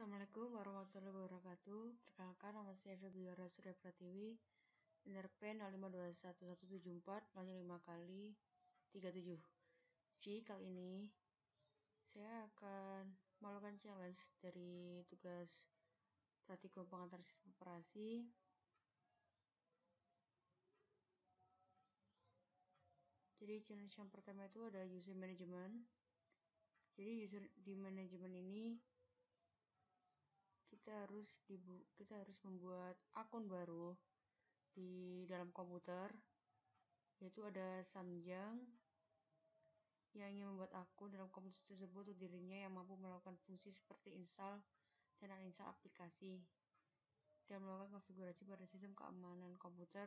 Assalamualaikum warahmatullahi wabarakatuh. Perkenalkan, nama saya Febriara Surya Pratiwi, NRP 05211174 kali 37. Jadi kali ini saya akan melakukan challenge dari tugas praktikum pengantar sistem operasi. Jadi challenge yang pertama itu ada user management. Jadi di manajemen ini kita harus membuat akun baru di dalam komputer, yaitu ada Samjang yang ingin membuat akun dalam komputer tersebut untuk dirinya yang mampu melakukan fungsi seperti install dan uninstall aplikasi dan melakukan konfigurasi pada sistem keamanan komputer,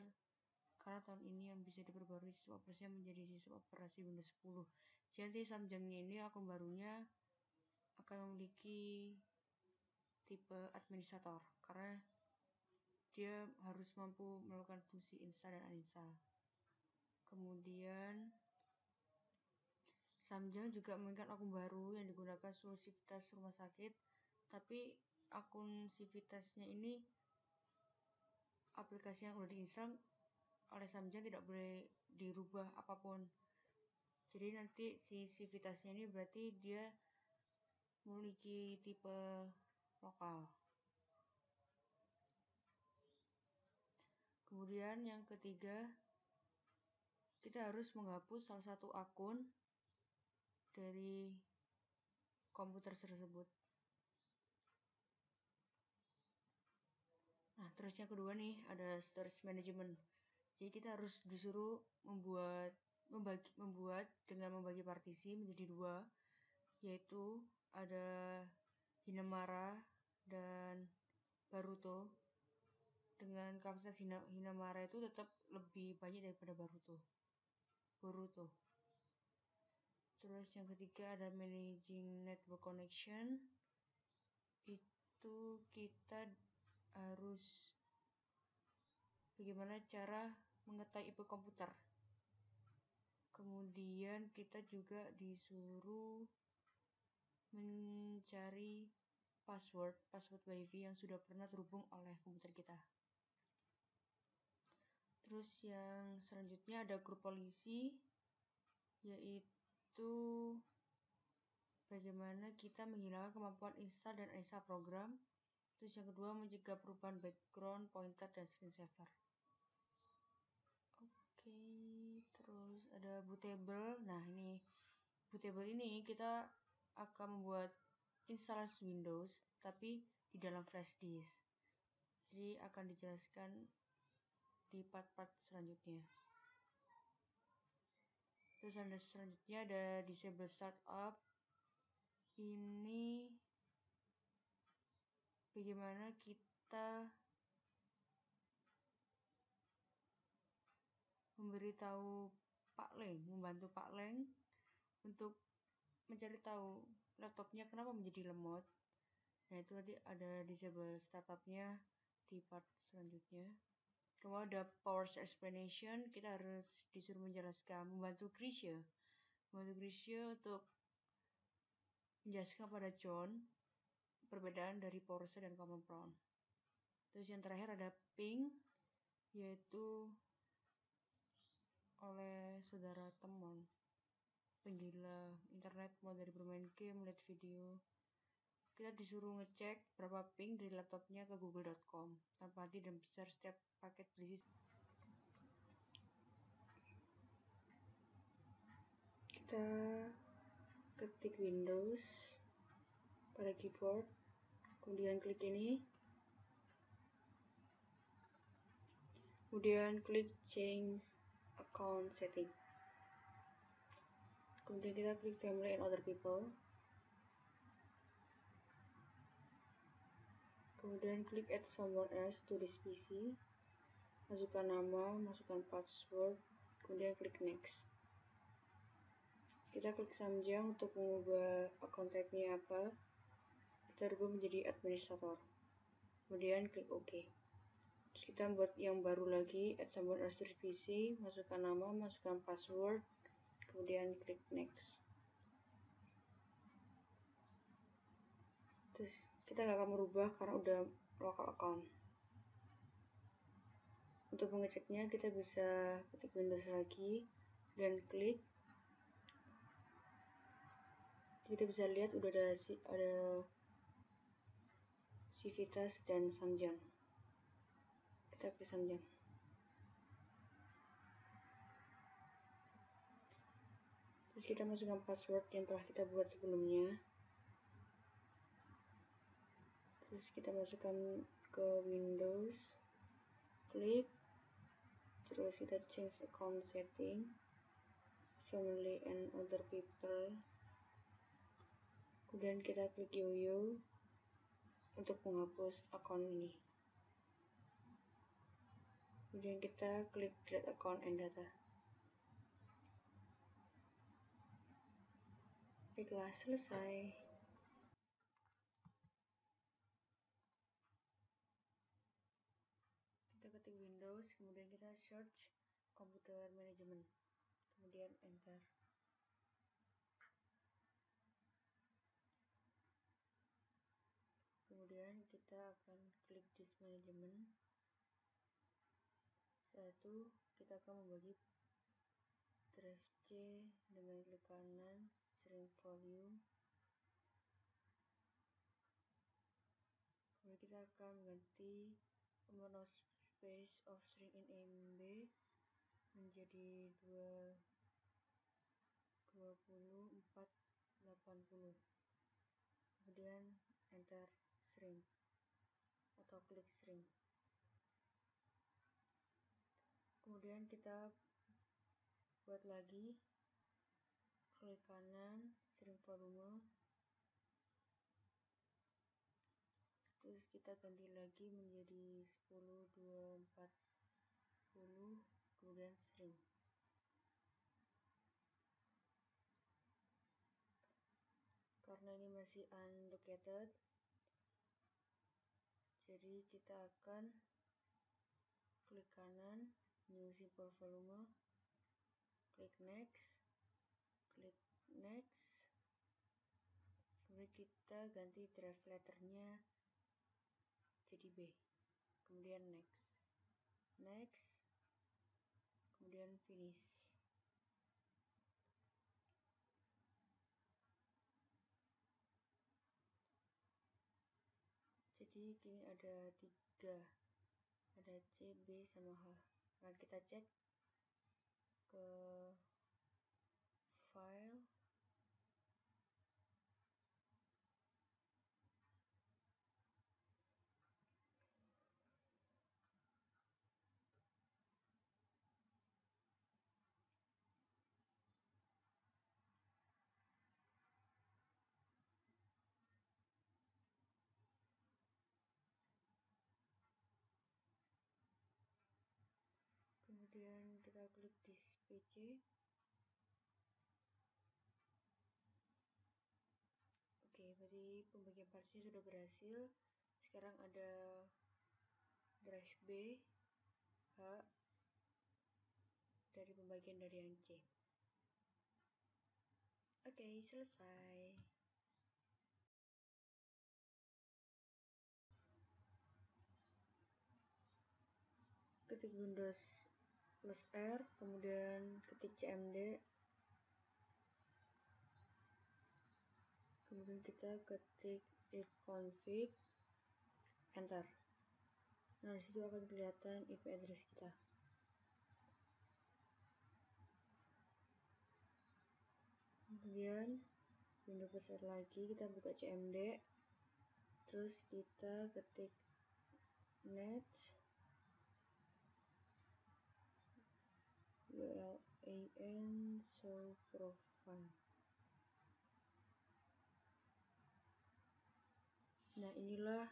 karena tahun ini yang bisa diperbarui sistem operasinya menjadi sistem operasi Windows 10. Jadi Samjangnya ini akun barunya akan memiliki tipe administrator karena dia harus mampu melakukan fungsi install dan uninstall. Kemudian Samjang juga menginginkan akun baru yang digunakan seluruh Civitas rumah sakit, tapi akun Civitasnya ini aplikasi yang udah diinstal oleh Samjang tidak boleh dirubah apapun. Jadi nanti si Civitasnya ini berarti dia memiliki tipe lokal. Kemudian yang ketiga, kita harus menghapus salah satu akun dari komputer tersebut. Nah, terus yang kedua nih ada storage management. Jadi kita harus disuruh membuat dengan membagi partisi menjadi dua, yaitu ada Hinamara dan Baruto. Dengan kapasitas Hinamara itu tetap lebih banyak daripada Boruto. Terus yang ketiga ada managing network connection. Itu kita harus bagaimana cara mengetahui IP komputer. Kemudian kita juga disuruh mencari password WiFi yang sudah pernah terhubung oleh komputer kita. Terus yang selanjutnya ada grup polisi, yaitu bagaimana kita menghilangkan kemampuan install dan uninstall program. Terus yang kedua mencegah perubahan background, pointer, dan screensaver. Oke, terus ada bootable. Nah ini bootable ini kita akan membuat instalasi Windows tapi di dalam flash disk. Jadi akan dijelaskan di part-part selanjutnya. Terus selanjutnya ada disable startup. Ini bagaimana kita membantu Pak Leng untuk mencari tahu laptopnya kenapa menjadi lemot. Nah itu nanti ada disable startupnya di part selanjutnya. Kemudian ada powers explanation, kita harus disuruh menjelaskan, membantu Grisha untuk menjelaskan pada John perbedaan dari PowerShell dan Common Prompt. Terus yang terakhir ada ping, yaitu oleh saudara teman penggila internet, mulai dari bermain game, lihat video. Kita disuruh ngecek berapa ping dari laptopnya ke google.com tanpa henti dan besar setiap paket berisi. Kita ketik Windows pada keyboard, kemudian klik ini, kemudian klik change account setting, kemudian kita klik family and other people, kemudian klik add someone else to this PC, masukkan nama, masukkan password, kemudian klik next. Kita klik Samjang untuk mengubah account type-nya apa, kita rubah menjadi administrator, kemudian klik OK. Terus kita buat yang baru lagi, add someone else to PC, masukkan nama, masukkan password, kemudian klik next. Terus kita gak akan merubah karena udah local account. Untuk mengeceknya kita bisa ketik Windows lagi dan klik. Kita bisa lihat udah ada Civitas dan Samjang. Kita klik Samjang. Terus kita masukkan password yang telah kita buat sebelumnya. Terus kita masukkan ke Windows, klik, terus kita change account setting, family and other people. Kemudian kita klik YoYo untuk menghapus akun ini. Kemudian kita klik delete account and data. Baiklah, selesai. Kita ketik Windows, kemudian kita search komputer manajemen, kemudian enter. Kemudian kita akan klik disk management. Setelah itu kita akan membagi drive C dengan klik kanan, shrink volume. Kemudian kita akan mengganti amount of space of string in MB menjadi 2480. Kemudian enter shrink atau klik shrink. Kemudian kita buat lagi, klik kanan, shrink volume. Terus kita ganti lagi menjadi 102440, kemudian shrink. Karena ini masih unlocated, jadi kita akan klik kanan, new simple volume, klik next, kemudian kita ganti drive letternya jadi B, kemudian next, kemudian finish. Jadi ini ada 3, ada C, B, sama H. Nah, kita cek ke file, kemudian kita klik disk PC. Oke, berarti pembagian partsnya sudah berhasil. Sekarang ada drive B, H dari pembagian dari yang C. Oke, selesai. Ketik Windows plus R, kemudian ketik cmd, kemudian kita ketik ifconfig, enter. Nah, disitu akan kelihatan IP address kita. Kemudian Windows plus R lagi, kita buka cmd, terus kita ketik net ULAN show profile. Nah, inilah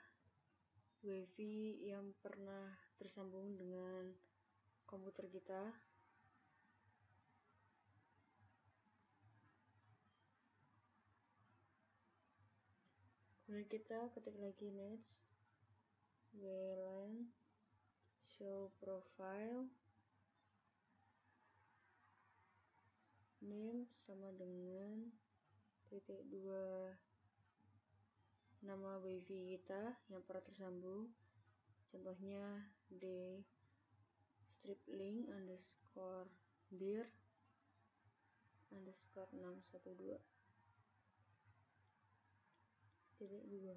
WiFi yang pernah tersambung dengan komputer kita. Kemudian kita ketik lagi next WLAN show profile, name sama dengan titik 2 nama wifi kita yang pernah tersambung, contohnya d strip-link underscore dir underscore 612 titik 2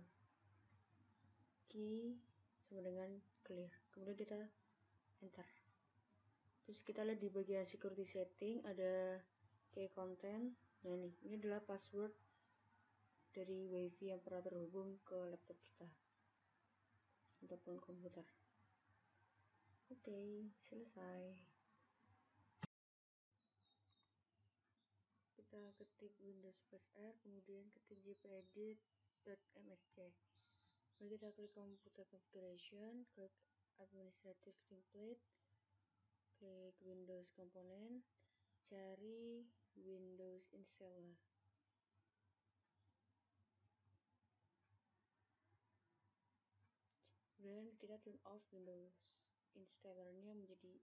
key sama dengan clear, kemudian kita enter. Terus kita lihat di bagian security setting ada key content. Nah ini adalah password dari wifi yang pernah terhubung ke laptop kita ataupun komputer. Oke, selesai. Kita ketik Windows plus R, kemudian ketik jpedit.msc. Lalu kita klik computer configuration, klik administrative template, klik Windows component, cari Windows installer. Kemudian kita turn off Windows installernya menjadi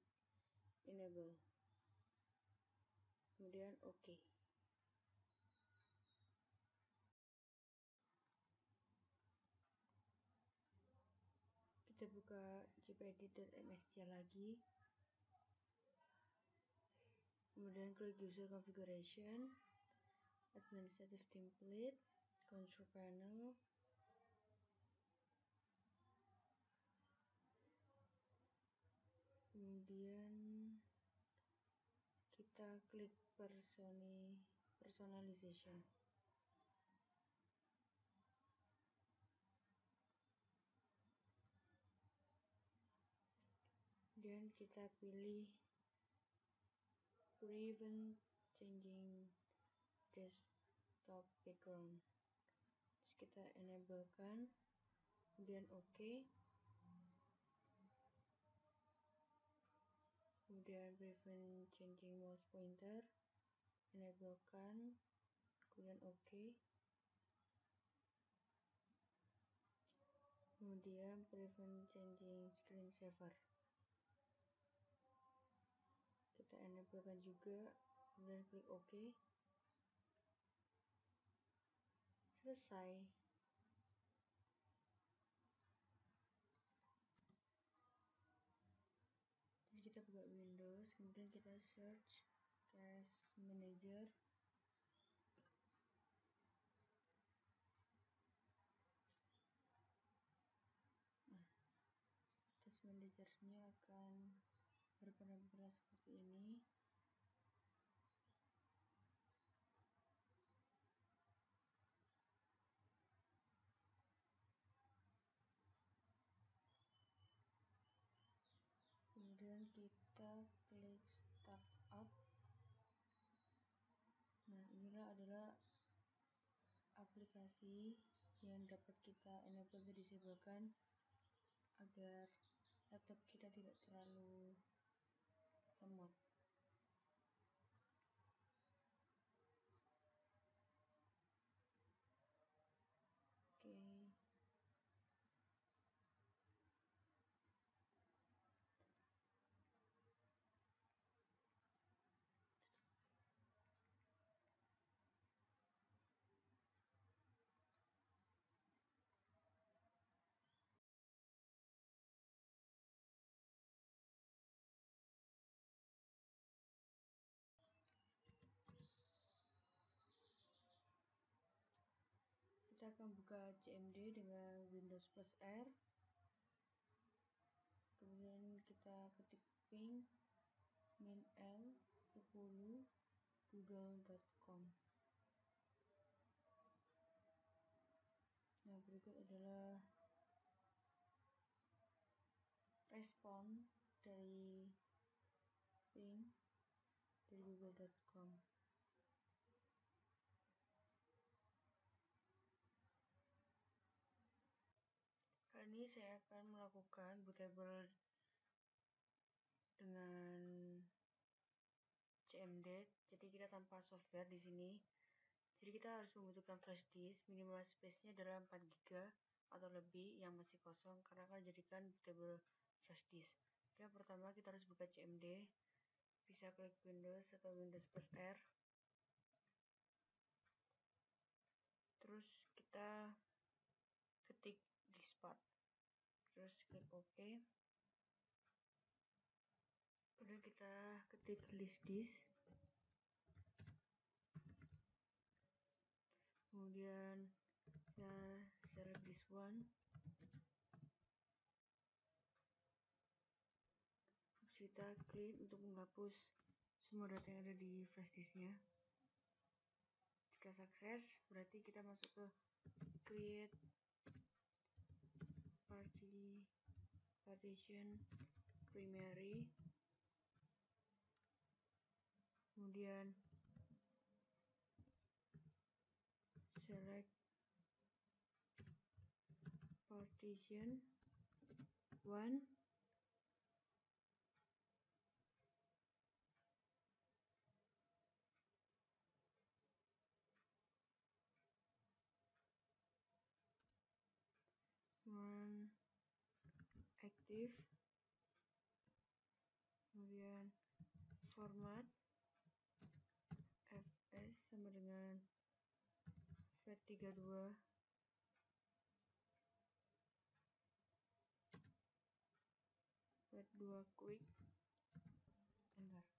enable. Kemudian oke. Kita buka jpedit.msc lagi. Kemudian klik user configuration, administrative template, control panel. Kemudian kita klik personalization. Dan kita pilih prevent changing desktop background. Terus kita enablekan, kemudian oke. Kemudian prevent changing mouse pointer, enablekan, kemudian oke. Kemudian prevent changing screen saver, kita enablekan juga, kemudian klik oke. Selesai. Jadi kita buka Windows, kemudian kita search Cache Manager. Cache Manager-nya akan berpenampilan seperti ini. Kemudian kita klik start up. Nah, inilah adalah aplikasi yang dapat kita enable dan disablekan agar laptop kita tidak terlalu lemot. Oke. Kita akan buka CMD dengan Windows plus R. Kemudian kita ketik ping min10 google.com. Nah, berikut adalah respon dari ping dari google.com. Kali ini saya akan melakukan bootable dengan CMD. Jadi kita tanpa software di sini. Jadi kita harus membutuhkan flash disk, minimal space-nya adalah 4 GB atau lebih yang masih kosong karena akan dijadikan bootable flash disk. Oke, pertama kita harus buka CMD. Bisa klik Windows atau Windows plus R. Terus kita part. Terus klik OK. Udah, kita ketik list this. Kemudian kita select this one. Kita klik untuk menghapus semua data yang ada di flash disknya. Jika sukses, berarti kita masuk ke create partition primary, kemudian select partition 1, active, kemudian format fs sama dengan FAT32, FAT2 quick, enter.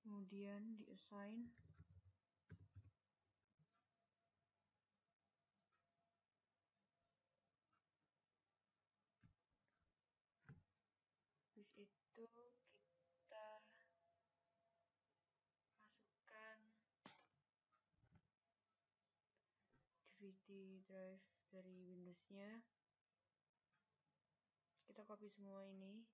Kemudian di assign habis itu kita masukkan DVD drive dari Windows-nya. Kita copy semua ini.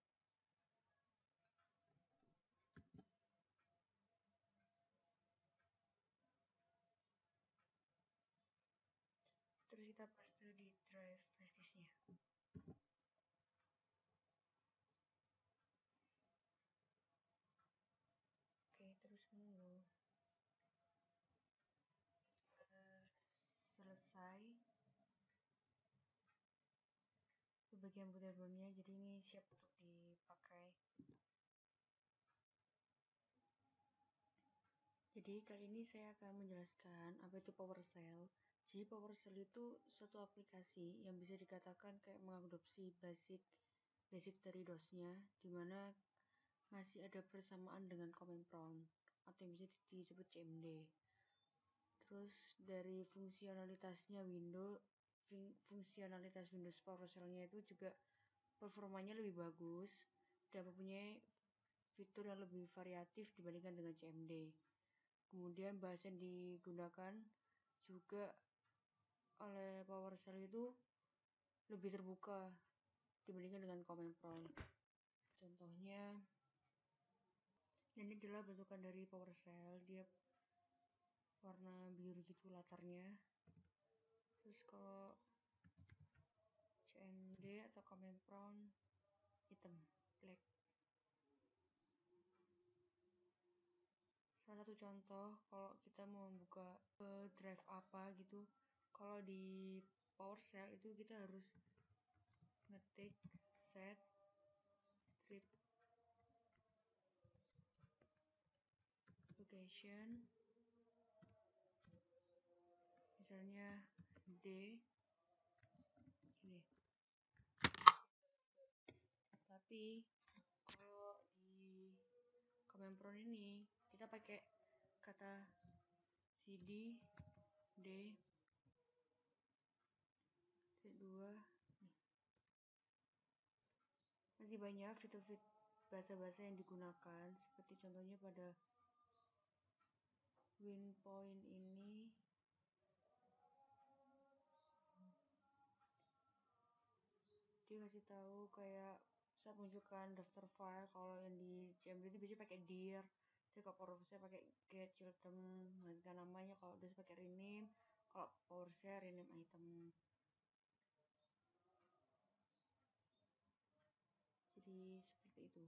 Terus kita paste di drive flash disk-nya. Oke, terus menunggu selesai. Itu bagian bootable-nya, jadi ini siap untuk dipakai. Jadi kali ini saya akan menjelaskan apa itu PowerShell. Jadi PowerShell itu suatu aplikasi yang bisa dikatakan kayak mengadopsi basic dari DOS-nya, dimana masih ada persamaan dengan command prompt atau yang bisa disebut CMD. Terus dari fungsionalitas Windows PowerShell-nya itu juga performanya lebih bagus dan mempunyai fitur yang lebih variatif dibandingkan dengan CMD. Kemudian bahasa yang digunakan juga oleh PowerShell itu lebih terbuka dibandingkan dengan command prompt. Contohnya, ini adalah bentukan dari PowerShell, dia warna biru gitu latarnya. Terus kalau CMD atau command prompt hitam, black. Salah satu contoh kalau kita mau buka drive apa gitu, kalau di PowerShell itu kita harus ngetik set strip location, misalnya D ini. Tapi kalau di command prompt ini kita pakai kata cd d 2. Masih banyak fitur-fitur bahasa-bahasa yang digunakan, seperti contohnya pada WinPoint ini dia kasih tahu kayak saat menunjukkan daftar file. Kalau yang di CMD itu biasanya pakai dir, tapi kalau PowerShell pakai get item, menggantikan namanya. Kalau udah pakai rename, kalau PowerShell rename item. Jadi seperti itu.